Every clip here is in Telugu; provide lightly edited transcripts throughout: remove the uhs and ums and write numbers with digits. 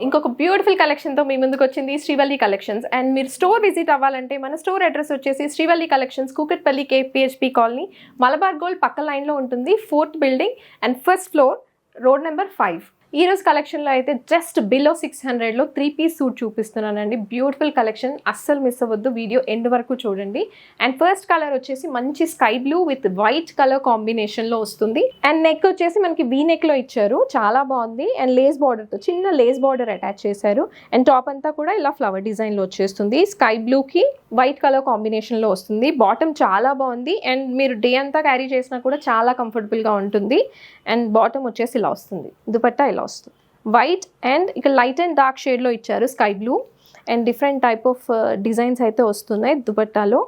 ఇంకొక బ్యూటిఫుల్ కలెక్షన్తో మీ ముందుకు వచ్చింది శ్రీవల్లి కలెక్షన్స్. అండ్ మీరు స్టోర్ విజిట్ అవ్వాలంటే మన స్టోర్ అడ్రస్ వచ్చేసి Srivalli collections, Kukatpally KPHP colony, Malabar gold పక్క లైన్లో ఉంటుంది, 4th building and first floor, road number 5. ఈ రోజు కలెక్షన్లో అయితే జస్ట్ బిలో 600లో 3-piece సూట్ చూపిస్తున్నానండి. బ్యూటిఫుల్ కలెక్షన్, అస్సలు మిస్ అవ్వద్దు, వీడియో ఎండ్ వరకు చూడండి. అండ్ ఫస్ట్ కలర్ వచ్చేసి మంచి sky blue with white colour కాంబినేషన్లో వస్తుంది. అండ్ నెక్ వచ్చేసి మనకి వీ నెక్లో ఇచ్చారు, చాలా బాగుంది. అండ్ లేస్ బార్డర్తో చిన్న లేస్ బార్డర్ అటాచ్ చేశారు. అండ్ టాప్ అంతా కూడా ఇలా ఫ్లవర్ డిజైన్లో వచ్చేస్తుంది. స్కై బ్లూకి వైట్ కలర్ కాంబినేషన్లో వస్తుంది. బాటమ్ చాలా బాగుంది. అండ్ మీరు డే అంతా క్యారీ చేసినా కూడా చాలా కంఫర్టబుల్గా ఉంటుంది. అండ్ బాటమ్ వచ్చేసి ఇలా వస్తుంది, దుపట్టా ఇలా వస్తుంది. వైట్ అండ్ ఇక్కడ లైట్ అండ్ డార్క్ షేడ్లో ఇచ్చారు sky blue. And different type of designs అయితే వస్తున్నాయి దుపట్టాలో,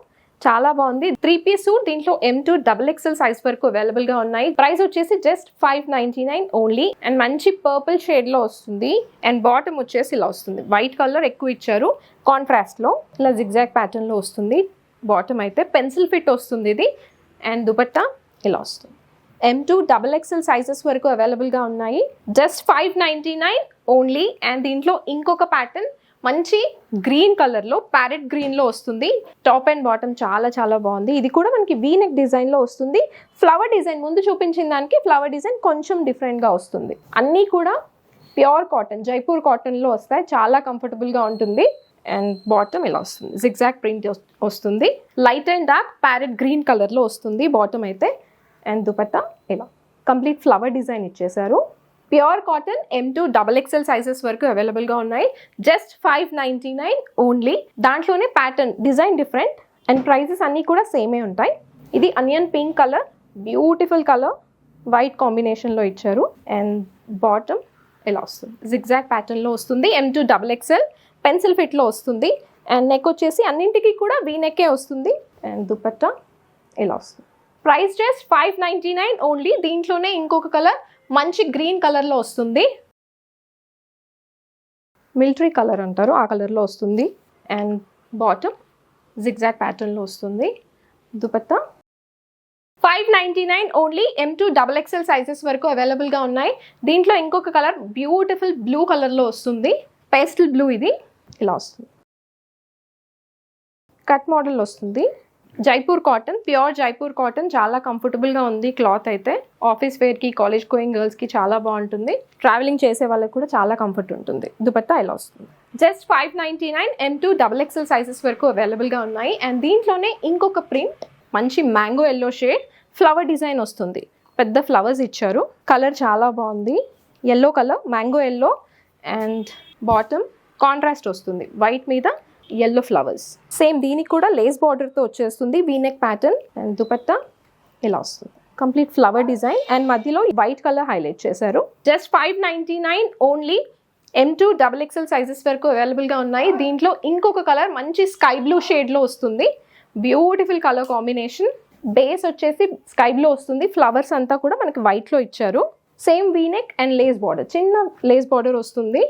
చాలా బాగుంది. 3-piece సూట్, దీంట్లో M2 XXL సైజ్ వరకు అవైలబుల్గా ఉన్నాయి. ప్రైస్ వచ్చేసి జస్ట్ 599 ఓన్లీ. అండ్ మంచి పర్పుల్ షేడ్లో వస్తుంది. అండ్ బాటమ్ వచ్చేసి ఇలా వస్తుంది, వైట్ కలర్ ఎక్కువ ఇచ్చారు కాంట్రాస్ట్లో, ఇలా జిగ్జాగ్ ప్యాటర్న్లో వస్తుంది. బాటమ్ అయితే పెన్సిల్ ఫిట్ వస్తుంది ఇది. అండ్ దుపట్టా ఇలా వస్తుంది. M2 XXL సైజెస్ వరకు అవైలబుల్గా ఉన్నాయి. Just 599 only. అండ్ దీంట్లో ఇంకొక ప్యాటర్న్ మంచి గ్రీన్ కలర్లో, ప్యారెట్ గ్రీన్లో వస్తుంది. టాప్ అండ్ బాటమ్ చాలా చాలా బాగుంది. ఇది కూడా మనకి వీ నెక్ డిజైన్లో వస్తుంది. ఫ్లవర్ డిజైన్ ముందు చూపించిన దానికి ఫ్లవర్ డిజైన్ కొంచెం డిఫరెంట్గా వస్తుంది. అన్నీ కూడా ప్యూర్ కాటన్, జైపూర్ కాటన్లో వస్తాయి, చాలా కంఫర్టబుల్గా ఉంటుంది. అండ్ బాటమ్ ఇలా వస్తుంది, జిగ్జాగ్ ప్రింట్ వస్తుంది. Light and dark parrot green కలర్లో వస్తుంది బాటమ్ అయితే. అండ్ దుపట్టా ఇలా కంప్లీట్ ఫ్లవర్ డిజైన్ ఇచ్చేసారు. Pure cotton M2 XXL sizes వరకు అవైలబుల్గా ఉన్నాయి. Just 599 only. దాంట్లోనే pattern design different and prices అన్నీ కూడా సేమే ఉంటాయి. ఇది onion pink colour, beautiful colour, white కాంబినేషన్లో ఇచ్చారు. అండ్ బాటమ్ ఇలా వస్తుంది, జిగ్జాగ్ ప్యాటర్న్లో వస్తుంది. M2 XXL పెన్సిల్ ఫిట్లో వస్తుంది. అండ్ నెక్ వచ్చేసి అన్నింటికి కూడా వీ నెక్కే వస్తుంది. అండ్ దుపట్టా ఇలా వస్తుంది. Price just 599 only. దీంట్లోనే ఇంకొక కలర్ మంచి గ్రీన్ కలర్లో వస్తుంది, మిలిటరీ కలర్ అంటారు, ఆ కలర్లో వస్తుంది. అండ్ బాటమ్ జిగ్జాగ్ ప్యాటర్న్లో వస్తుంది. Dupatta 599 only. M2 XXL sizes వరకు అవైలబుల్గా ఉన్నాయి. దీంట్లో ఇంకొక కలర్ బ్యూటిఫుల్ బ్లూ కలర్లో వస్తుంది, పేస్టల్ బ్లూ. ఇది ఇలా వస్తుంది, కట్ మోడల్ వస్తుంది. Jaipur cotton, pure Jaipur cotton, చాలా కంఫర్టబుల్గా ఉంది క్లాత్ అయితే. ఆఫీస్ వేర్కి, కాలేజ్ గోయింగ్ గర్ల్స్కి చాలా బాగుంటుంది. ట్రావెలింగ్ చేసే వాళ్ళకి కూడా చాలా కంఫర్ట్ ఉంటుంది. దుపట్టా ఇలా వస్తుంది. జస్ట్ 599. M2 XXL సైజెస్ వరకు అవైలబుల్గా ఉన్నాయి. అండ్ దీంట్లోనే ఇంకొక ప్రింట్ మంచి mango yellow shade, flower design వస్తుంది. పెద్ద ఫ్లవర్స్ ఇచ్చారు, కలర్ చాలా బాగుంది. Yellow colour, mango yellow. And bottom contrast వస్తుంది, వైట్ మీద ఎల్లో ఫ్లవర్స్. సేమ్ దీనికి కూడా లేస్ బార్డర్తో వచ్చేస్తుంది, V neck pattern. And dupatta ఇలా వస్తుంది, కంప్లీట్ ఫ్లవర్ డిజైన్. అండ్ మధ్యలో వైట్ కలర్ హైలైట్ చేశారు. Just 599 only. M2 XXL sizes వరకు అవైలబుల్గా ఉన్నాయి. దీంట్లో ఇంకొక కలర్ మంచి స్కై బ్లూ షేడ్లో వస్తుంది, బ్యూటిఫుల్ కలర్ కాంబినేషన్. బేస్ వచ్చేసి స్కై బ్లూ వస్తుంది, ఫ్లవర్స్ అంతా కూడా మనకి వైట్లో ఇచ్చారు. Same V neck and lace border, చిన్న లేస్ బార్డర్ వస్తుంది.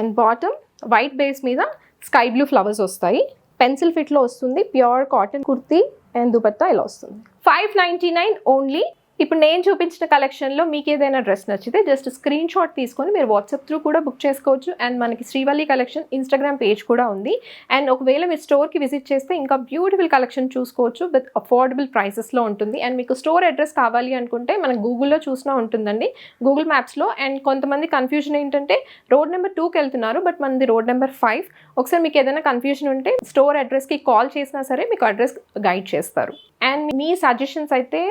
అండ్ బాటమ్ వైట్ బేస్ మీద స్కై బ్లూ ఫ్లవర్స్ వస్తాయి, పెన్సిల్ ఫిట్లో వస్తుంది. Pure cotton kurti. And dupatta ఇలా వస్తుంది. 599 ఓన్లీ. ఇప్పుడు నేను చూపించిన కలెక్షన్లో మీకు ఏదైనా డ్రెస్ నచ్చితే జస్ట్ స్క్రీన్ షాట్ తీసుకొని మీరు వాట్సాప్ త్రూ కూడా బుక్ చేసుకోవచ్చు. అండ్ మనకి శ్రీవల్లి కలెక్షన్ ఇన్స్టాగ్రామ్ పేజ్ కూడా ఉంది. అండ్ ఒకవేళ మీరు స్టోర్కి విజిట్ చేస్తే ఇంకా బ్యూటిఫుల్ కలెక్షన్ చూసుకోవచ్చు, విత్ అఫోర్డబుల్ ప్రైసెస్లో ఉంటుంది. అండ్ మీకు స్టోర్ అడ్రస్ కావాలి అనుకుంటే మనకు గూగుల్లో చూసినా ఉంటుందండి, గూగుల్ మ్యాప్స్లో. అండ్ కొంతమంది కన్ఫ్యూజన్ ఏంటంటే రోడ్ నెంబర్ 2కి వెళ్తున్నారు, బట్ మనది రోడ్ నెంబర్ 5. ఒకసారి మీకు ఏదైనా కన్ఫ్యూజన్ ఉంటే స్టోర్ అడ్రస్కి కాల్ చేసినా సరే మీకు అడ్రస్ గైడ్ చేస్తారు. అండ్ మీ సజెషన్స్ అయితే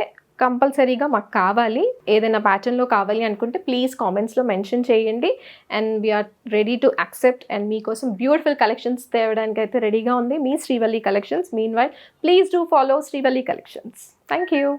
కంపల్సరీగా మాకు కావాలి. ఏదైనా ప్యాటర్న్లో కావాలి అనుకుంటే ప్లీజ్ కామెంట్స్లో మెన్షన్ చేయండి. And we are ready to accept. And మీకోసం బ్యూటిఫుల్ కలెక్షన్స్ తేవడానికి అయితే రెడీగా ఉంది మీ Srivalli collections. Meanwhile please do follow Srivalli collections. Thank you.